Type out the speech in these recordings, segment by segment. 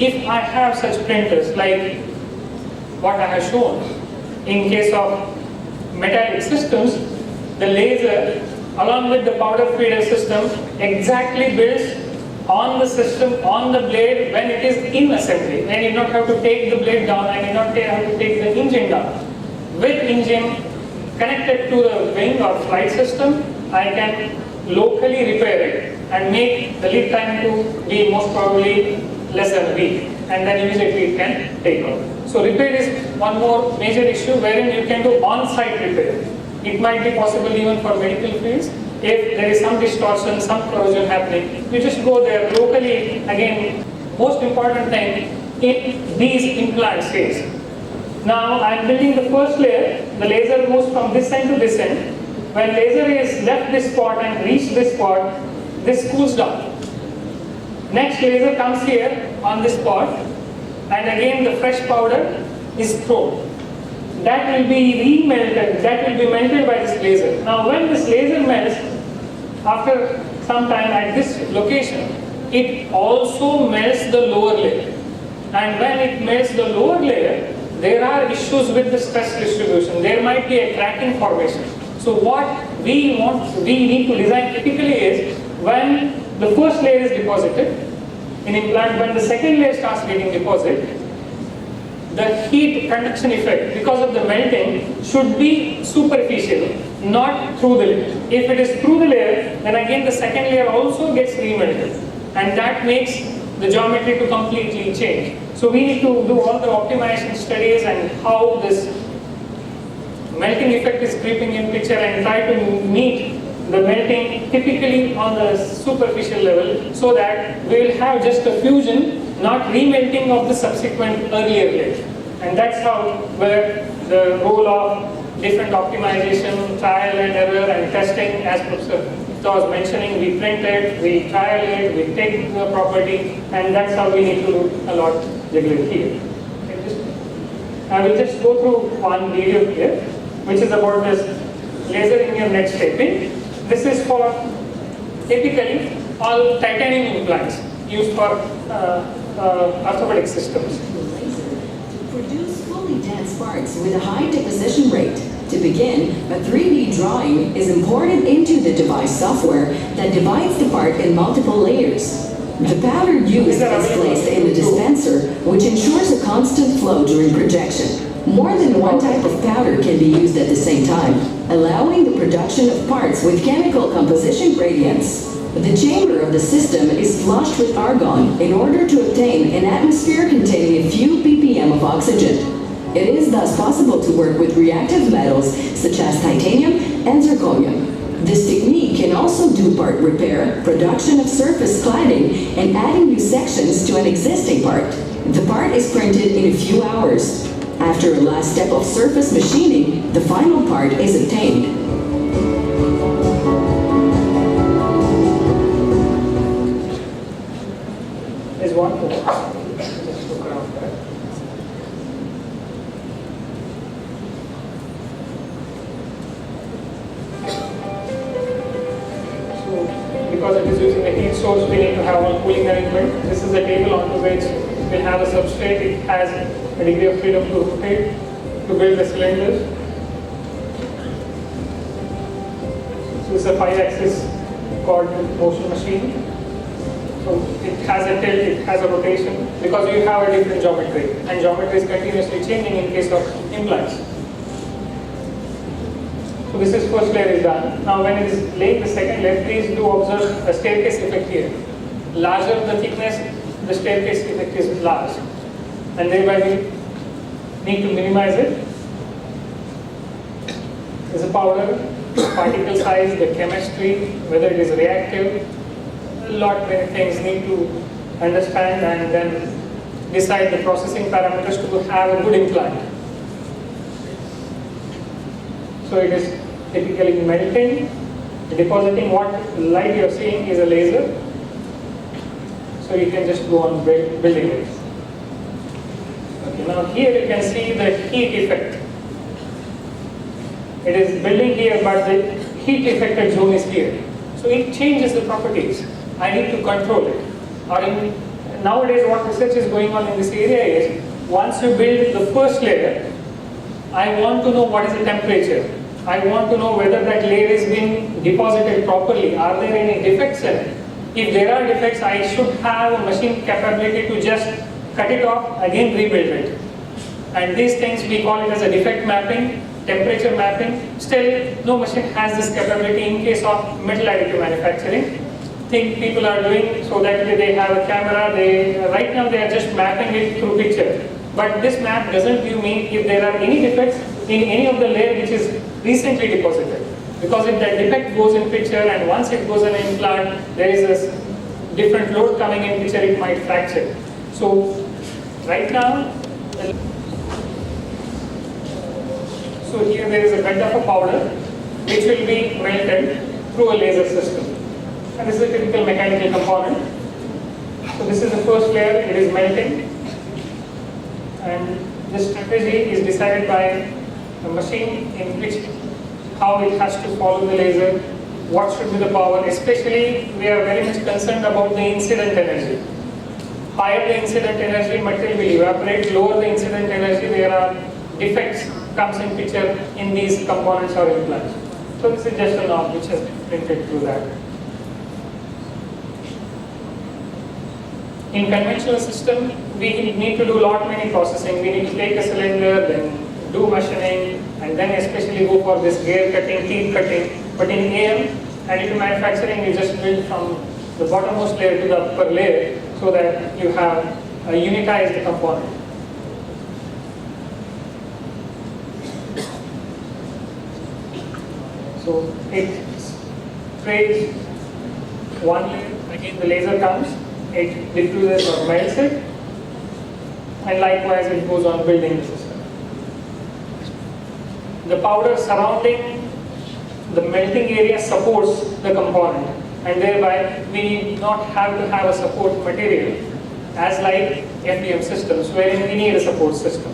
if I have such printers like what I have shown, in case of metallic systems, the laser along with the powder feeder system exactly builds on the system, on the blade when it is in assembly. I need not have to take the blade down, I need not have to take the engine down. With engine connected to the wing or flight system, I can locally repair it and make the lead time to be most probably less than a week, and then immediately it can take off. So repair is one more major issue wherein you can do on-site repair. It might be possible even for medical fields. If there is some distortion, some corrosion happening, you just go there locally. Again, most important thing in these implant phase. Now I am building the first layer. The laser moves from this end to this end. When laser is left this spot and reached this spot, this cools down. Next laser comes here on this spot, and again the fresh powder is thrown. That will be remelted, that will be melted by this laser. Now when this laser melts, after some time at this location, it also melts the lower layer. And when it melts the lower layer, there are issues with the stress distribution. There might be a cracking formation. So what we need to design typically is when the first layer is deposited in implant, when the second layer starts getting deposited, the heat conduction effect because of the melting should be superficial, not through the layer. If it is through the layer, then again the second layer also gets remelted, and that makes the geometry to completely change. So we need to do all the optimization studies and how this melting effect is creeping in picture and try to meet the melting typically on the superficial level, so that we will have just a fusion, not remelting of the subsequent earlier layer. And that's how where the role of different optimization, trial and error and testing, as Professor was mentioning, we print it, we trial it, we take the property, and that's how we need to do a lot jiggling here. I will just go through one video here, which is about this laser in your neck shaping. This is for typically all titanium implants used for orthopedic systems. Produce fully dense parts with a high deposition rate. To begin, a 3D drawing is imported into the device software that divides the part in multiple layers. The powder used is placed in the dispenser, which ensures a constant flow during projection. More than one type of powder can be used at the same time, allowing the production of parts with chemical composition gradients. The chamber of the system is flushed with argon in order to obtain an atmosphere containing a few ppm of oxygen. It is thus possible to work with reactive metals such as titanium and zirconium. This technique can also do part repair, production of surface cladding, and adding new sections to an existing part. The part is printed in a few hours. After a last step of surface machining, the final part is obtained. There's one more. Just look around there. So, because it is using a heat source, we need to have one cooling arrangement. This is a table onto which we have a substrate. It has a degree of freedom to rotate, to build the cylinders. So this is a 5-axis coordinate motion machine. So it has a tilt, it has a rotation, because you have a different geometry, and geometry is continuously changing in case of implants. So this is first layer is done. Now when it is laying the second layer, please do observe a staircase effect here. Larger the thickness, the staircase effect is large, and thereby we need to minimize it. There's a powder, particle size, the chemistry, whether it is reactive. A lot many things need to understand and then decide the processing parameters to have a good implant. So it is typically melting, depositing. What light you are seeing is a laser. So you can just go on building it. Okay, now here you can see the heat effect. It is building here, but the heat affected zone is here. So it changes the properties. I need to control it. Or in nowadays what research is going on in this area is, once you build the first layer, I want to know what is the temperature. I want to know whether that layer is being deposited properly. Are there any defects in it? If there are defects, I should have a machine capability to just cut it off, again rebuild it. And these things we call it as a defect mapping, temperature mapping. Still, no machine has this capability in case of metal additive manufacturing. Think people are doing so that they have a camera, right now they are just mapping it through picture. But this map doesn't give me if there are any defects in any of the layer which is recently deposited. Because if that defect goes in picture and once it goes in implant, there is a different load coming in picture, it might fracture. So right now, so here there is a bed of a powder which will be melted through a laser system. And this is a typical mechanical component. So this is the first layer, it is melting. And this strategy is decided by a machine in which how it has to follow the laser, what should be the power. Especially we are very much concerned about the incident energy. Higher the incident energy, material will evaporate. Lower the incident energy, there are defects comes in picture in these components or implants. So this is just a norm which has been printed through that. In conventional system, we need to do many processing. We need to take a cylinder, then do machining, and then especially go for this gear cutting, teeth cutting. But in AM, additive manufacturing, you just build from the bottommost layer to the upper layer so that you have a unitized component. So it sprays one layer, again the laser comes, it diffuses or melts it, and likewise it goes on building the system. The powder surrounding the melting area supports the component, and thereby we need not have to have a support material as like FDM systems wherein we need a support system.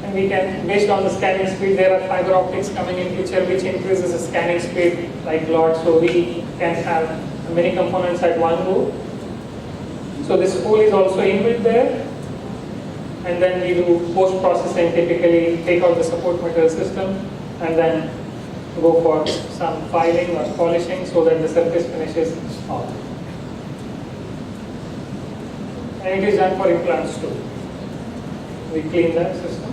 And we can, based on the scanning speed, there are fiber optics coming in picture which increases the scanning speed like lot, so we can have many components at one go. So this hole is also inbuilt there, and then we do post-processing, typically take out the support material system and then go for some filing or polishing so that the surface finishes off. And it is done for implants too. We clean that system.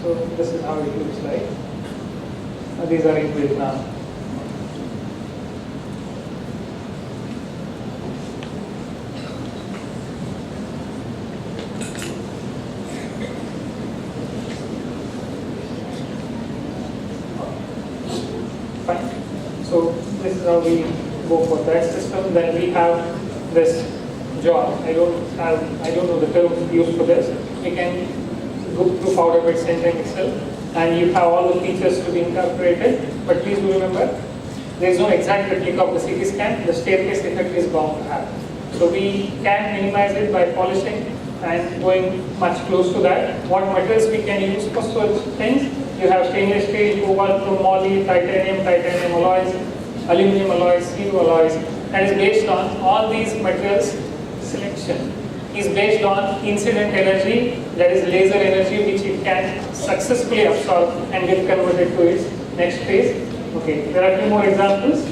So this is how it looks like. These are inbuilt now. Fine. So this is how we go for that system. Then we have this job. I don't know the term used for this. We can go through powder bed centering itself, and you have all the features to be incorporated. But please do remember, there is no exact replica of the CT scan. The staircase effect is bound to happen. So we can minimize it by polishing and going much close to that. What materials we can use for such things? You have stainless steel, cobalt, chromoly, titanium alloys, aluminum alloys, steel alloys. And is based on all these materials. Selection is based on incident energy, that is laser energy, which it can successfully absorb and get converted to its next phase. Okay, there are a few more examples.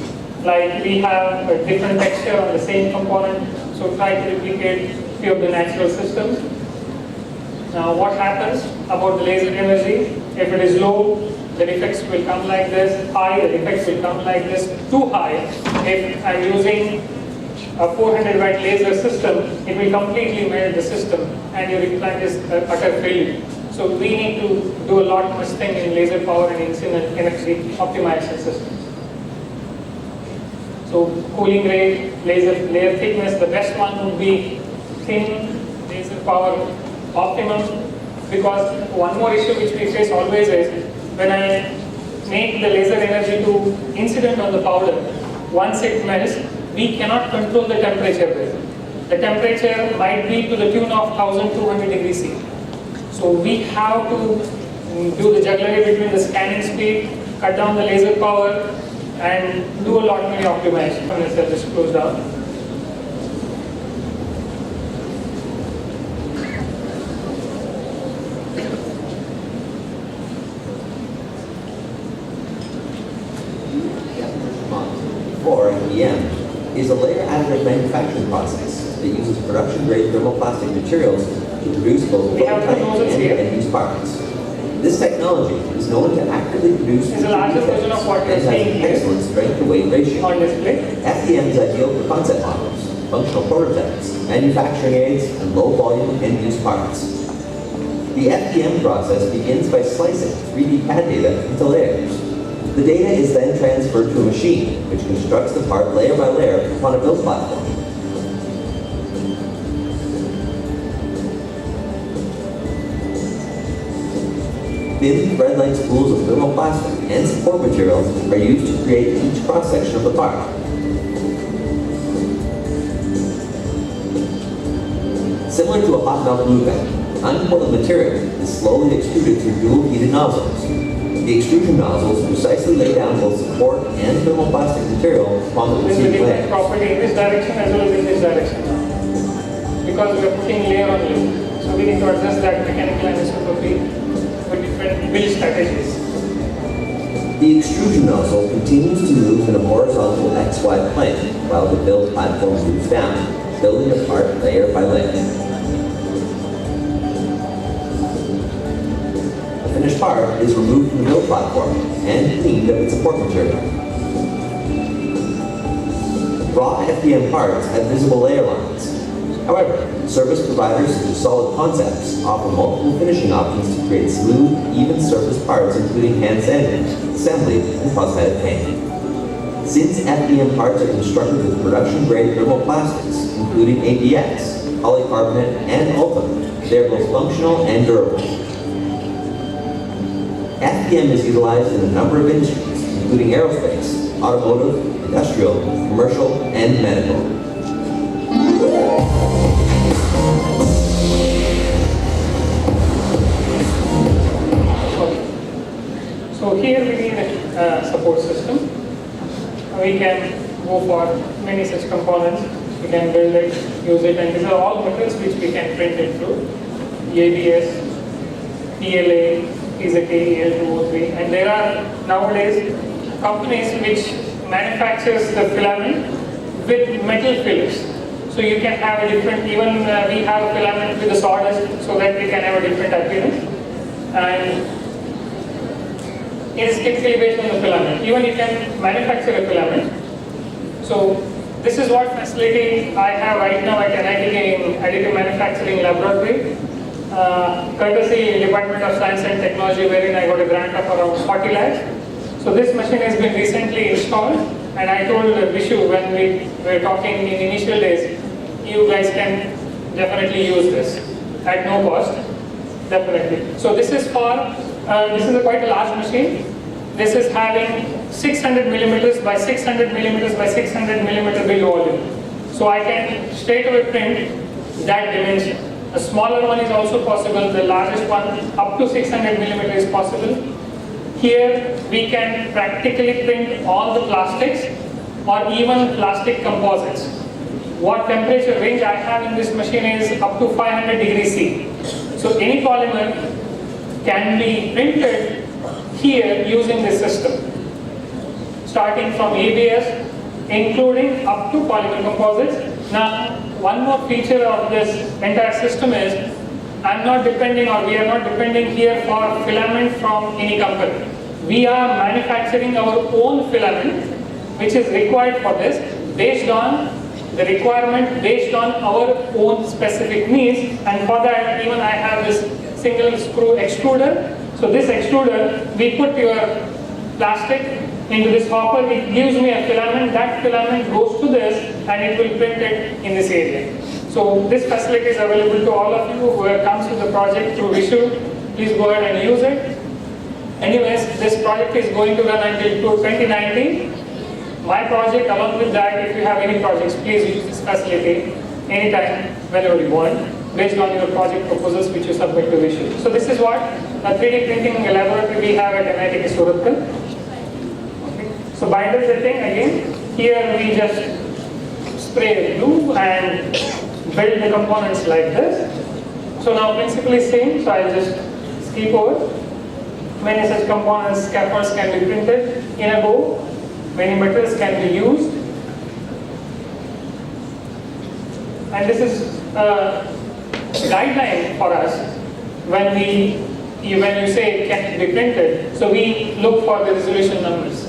Like we have a different texture on the same component, so try to replicate few of the natural systems. Now what happens about the laser energy? If it is low, the defects will come like this. High, the defects will come like this. Too high, if I'm using a 400 watt laser system, it will completely melt the system and your implant is utter failure. So we need to do a lot much thing in laser power and incident energy optimization systems. So cooling rate, layer thickness, the best one would be thin laser power optimum, because one more issue which we face always is when I make the laser energy to incident on the powder, once it melts, we cannot control the temperature there. The temperature might be to the tune of 1200 degrees C. So we have to do the jugglery between the scanning speed, cut down the laser power, and do a lot many optimization. Let's just close down. Or FDM is a layer additive manufacturing process that uses production-grade thermoplastic materials to produce both prototype and end-use parts. This technology is known to actively produce It's a larger version of what you're and has seeing an here excellent strength-to-weight ratio. on display. FDM is ideal for concept models, functional prototypes, manufacturing aids, and low-volume end-use parts. The FDM process begins by slicing 3D CAD data into layers. The data is then transferred to a machine, which constructs the part layer by layer upon a build platform. Thin thread-like spools of thermoplastic and support materials are used to create each cross-section of the part. Similar to a hot melt glue gun, uncoiled material is slowly extruded through dual heated nozzles. The extrusion nozzles precisely lay down both support and thermoplastic material upon the There's a preceding different layer. property in this direction as well as in this direction now. Because we are putting layer on layer. So we need to adjust that mechanical anisotropy with different build strategies. The extrusion nozzle continues to move in a horizontal XY plane while the build platform moves down, building the part layer by layer. The finished part is removed from the build platform and cleaned of its support material. Raw FDM parts have visible layer lines. However, service providers such as Solid Concepts offer multiple finishing options to create smooth, even surface parts including hand sanding, assembly, and cosmetic paint. Since FDM parts are constructed with production-grade thermoplastics, including ABS, polycarbonate, and Ultem, they are both functional and durable. FDM is utilized in a number of industries, including aerospace, automotive, industrial, commercial, and medical. So here we need a support system. We can go for many such components. We can build it, use it, and these are all methods which we can print it through. ABS, PLA, PZK, EL2O3, and there are nowadays companies which manufactures the filament with metal fillers. So you can have a different, even we have a filament with a sawdust so that we can have a different appearance. And it is typically based on the filament. Even you can manufacture a filament. So this is what facility I have right now at NIT in additive manufacturing laboratory. Courtesy Department of Science and Technology, wherein I got a grant of around 40 lakhs. So this machine has been recently installed, and I told Vishu when we were talking in initial days, you guys can definitely use this at no cost, definitely. So this is for, this is quite a large machine. This is having 600 millimeters by 600 millimeters by 600 millimeter build volume. So I can straight away print that dimension. A smaller one is also possible, the largest one up to 600 millimeter is possible. Here we can practically print all the plastics or even plastic composites. What temperature range I have in this machine is up to 500 degrees C. So any polymer can be printed here using this system. Starting from ABS, including up to polymer composites. Now, one more feature of this entire system is I'm not depending, or we are not depending here for filament from any company. We are manufacturing our own filament, which is required for this, based on the requirement, based on our own specific needs. And for that, even I have this single screw extruder. So this extruder, we put your plastic into this hopper, it gives me a filament, that filament goes to this and it will print it in this area. So this facility is available to all of you who comes with the project through Vishu. Please go ahead and use it. Anyways, this project is going to run until 2019. My project, along with that, if you have any projects, please use this facility anytime, whenever you want, based on your project proposals which you submit to Vishu. So this is what a 3D printing laboratory we have at NIT Surat. So binder setting again, here we just spray glue and build the components like this. So now principle is same, so I'll just skip over. Many such components, scaffolds can be printed in a go, many materials can be used. And this is a guideline for us when you say it can be printed, so we look for the resolution numbers.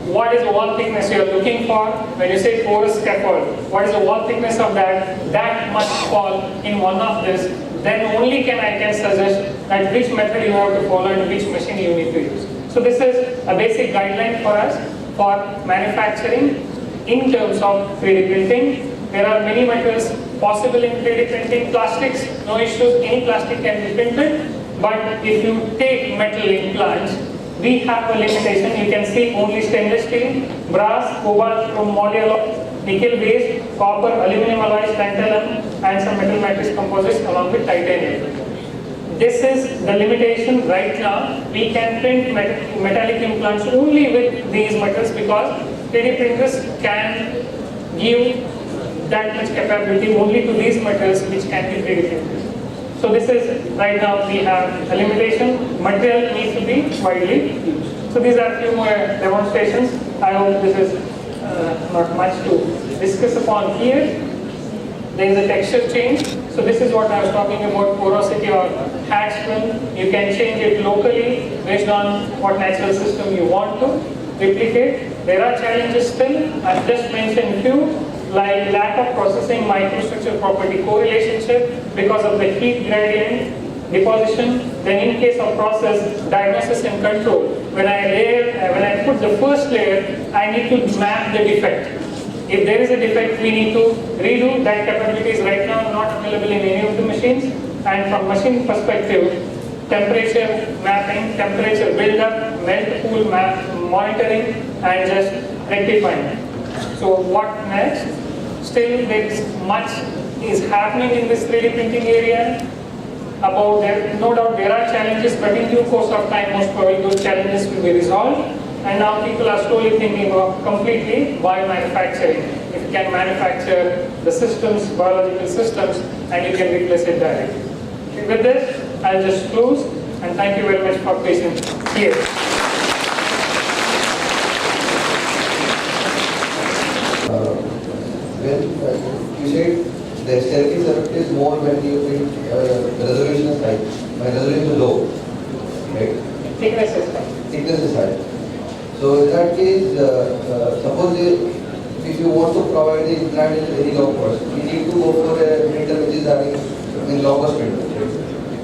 What is the wall thickness you are looking for? When you say porous scaffold, what is the wall thickness of that? That must fall in one of this. Then only I can suggest that which method you have to follow and which machine you need to use. So this is a basic guideline for us for manufacturing in terms of 3D printing. There are many materials possible in 3D printing. Plastics, no issues, any plastic can be printed. But if you take metal implants, we have a limitation. You can see only stainless steel, brass, cobalt, chrome module, nickel based, copper, aluminum alloys, tantalum, and some metal matrix composites along with titanium. This is the limitation right now. We can print metallic implants only with these metals because 3D printers can give that much capability only to these metals which can be 3D printed. So this is, right now we have a limitation, material needs to be widely used. So these are a few more demonstrations. I hope this is not much to discuss upon here. There is a texture change. So this is what I was talking about, porosity or hatch film. You can change it locally based on what natural system you want to replicate. There are challenges still. I've just mentioned few, like lack of processing microstructure property correlationship because of the heat gradient deposition. Then in case of process, diagnosis and control. When I put the first layer, I need to map the defect. If there is a defect, we need to redo. That capability is right now not available in any of the machines. And from machine perspective, temperature mapping, temperature build-up, melt pool monitoring, and just rectifying. So what next? Still there is much is happening in this 3D printing area. About there, no doubt there are challenges, but in due course of time, most probably those challenges will be resolved. And now people are slowly thinking of completely biomanufacturing. If you can manufacture the systems, biological systems, and you can replace it directly. Okay, with this, I'll just close, and thank you very much for patience here. When you said the staircase effect is more when you think the resolution is high, when resolution is low, right? Thickness is high. Thickness is high. So in that case, suppose if you want to provide the implant in very low cost, you need to go for a printer which is having in low cost printer.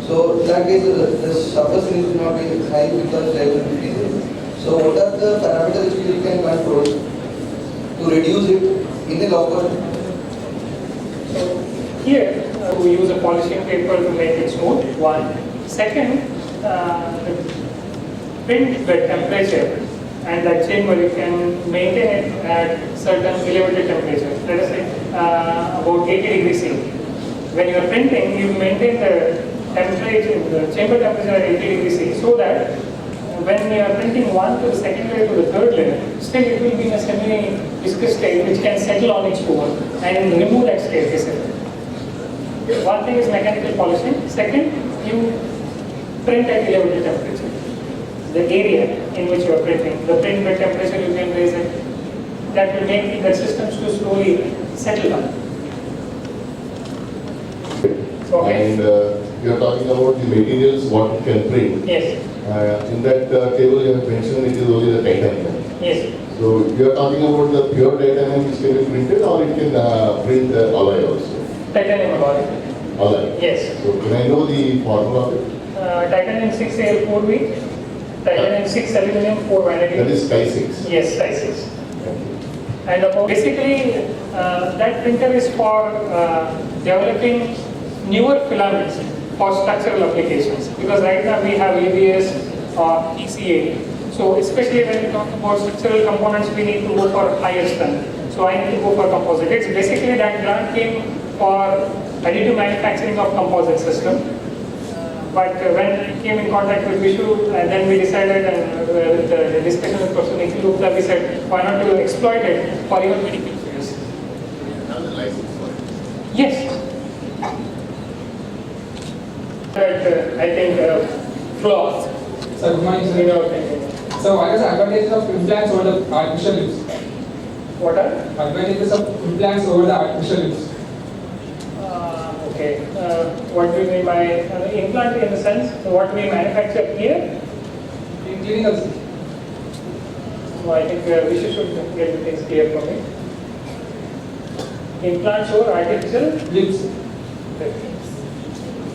So in that case, the surface needs to not be high because there will be there. So what are the parameters which we can control to reduce it in a low cost? So here we use a polishing paper to make it smooth. One. Second, print bed temperature and that chamber you can maintain it at certain elevated temperature. Let us say about 80 degrees C. When you are printing, you maintain the temperature, the chamber temperature at 80 degrees C, so that when you are printing one to the second layer to the third layer, still it will be in a semi-viscous state which can settle on its own and remove that staircase effect. One thing is mechanical polishing. Second, you print at elevated temperature. The area in which you are printing, the print bed temperature you can raise it. That will make the systems to slowly settle down. Okay. And you are talking about the materials, what it can print. Yes. In that table you have mentioned it is only the titanium. Yes. So you are talking about the pure titanium which can be printed, or it can print the alloy also? Titanium alloy. Alloy? Yes. So can I know the formula of it? Titanium 6Al 4V, titanium 6 aluminum 4 vanadium. That is Sky 6. Yes, Sky 6. And basically that printer is for developing newer filaments for structural applications, because right now we have ABS or ECA. So especially when we talk about structural components, we need to go for higher strength. So I need to go for composite. It's basically that grant came for additive manufacturing of composite system. but when we came in contact with Vishu, and then we decided, and with the discussion with Professor Nikhil Gupta, we said, why not to exploit it for even medical use? Yes. I think flaws. So, good morning, sir. So, what are the advantages of implants over the artificial lips? What are? Advantages of implants over the artificial lips. Okay. What do you mean by implant in the sense? What we manufacture here? In clinical. So I think we should get the things clear for me. Implants or artificial? Lips. Okay.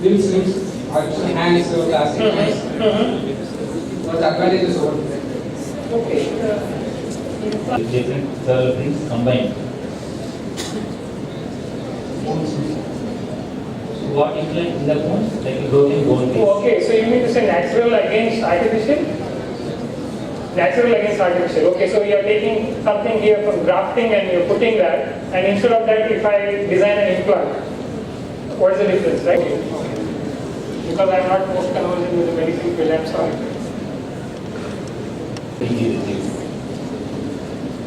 Lips. Artificial hands or plastic hands. What are the advantages over there? Okay. Different things combined. So what implant in the bone? Like a broken bone piece. Oh, okay, so you mean to say natural against artificial? Natural against artificial. Okay, so you are taking something here from grafting and you're putting that, and instead of that, if I design an implant, what is the difference, right? Okay. Because I'm not most conversant with the medical field, I'm sorry.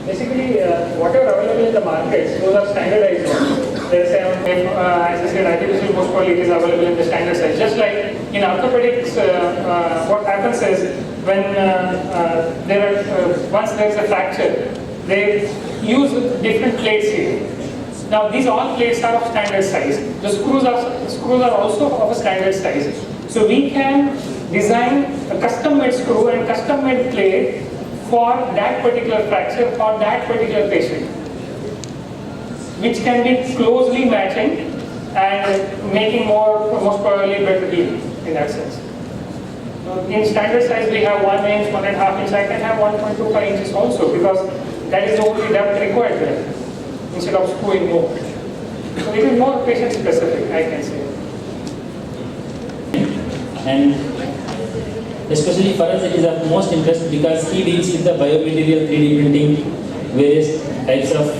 Basically, whatever available in the markets, those are standardized ones. There's as I said, artificial most probably it is available in the standard size. Just like in orthopedics, what happens is when once there is a fracture, they use different plates here. Now these all plates are of standard size. The screws are also of a standard size. So we can design a custom-made screw and custom-made plate for that particular fracture, for that particular patient, which can be closely matching and making most probably better healing in that sense. In standard size we have 1 inch, 1.5 inch, I can have 1.25 inches also because that is the only depth required there instead of screwing more. So it is more patient specific, I can say. And especially for us it is of most interest because he deals with the biomaterial 3D printing, various types of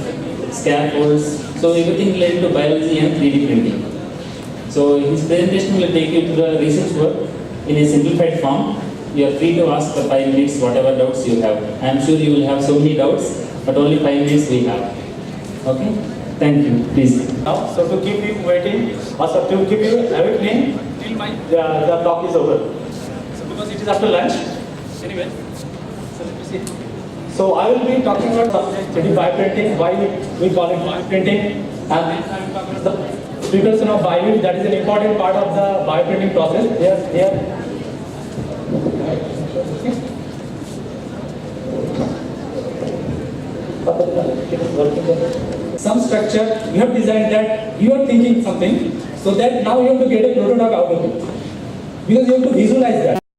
scaffolds, so everything related to biology and 3D printing. So his presentation will take you to the research work in a simplified form. You are free to ask for 5 minutes whatever doubts you have. I am sure you will have so many doubts, but only 5 minutes we have. Okay? Thank you. Please. Now, so to keep you waiting, or so to keep you awake till the talk is over. Because it is after lunch. Anyway, so let me see. So I will be talking about bioprinting, why we call it bioprinting, and the preparation of bio, that is an important part of the bioprinting process. Here. Some structure, you have designed that, you are thinking something, so that now you have to get a prototype out of it. Because you have to visualize that.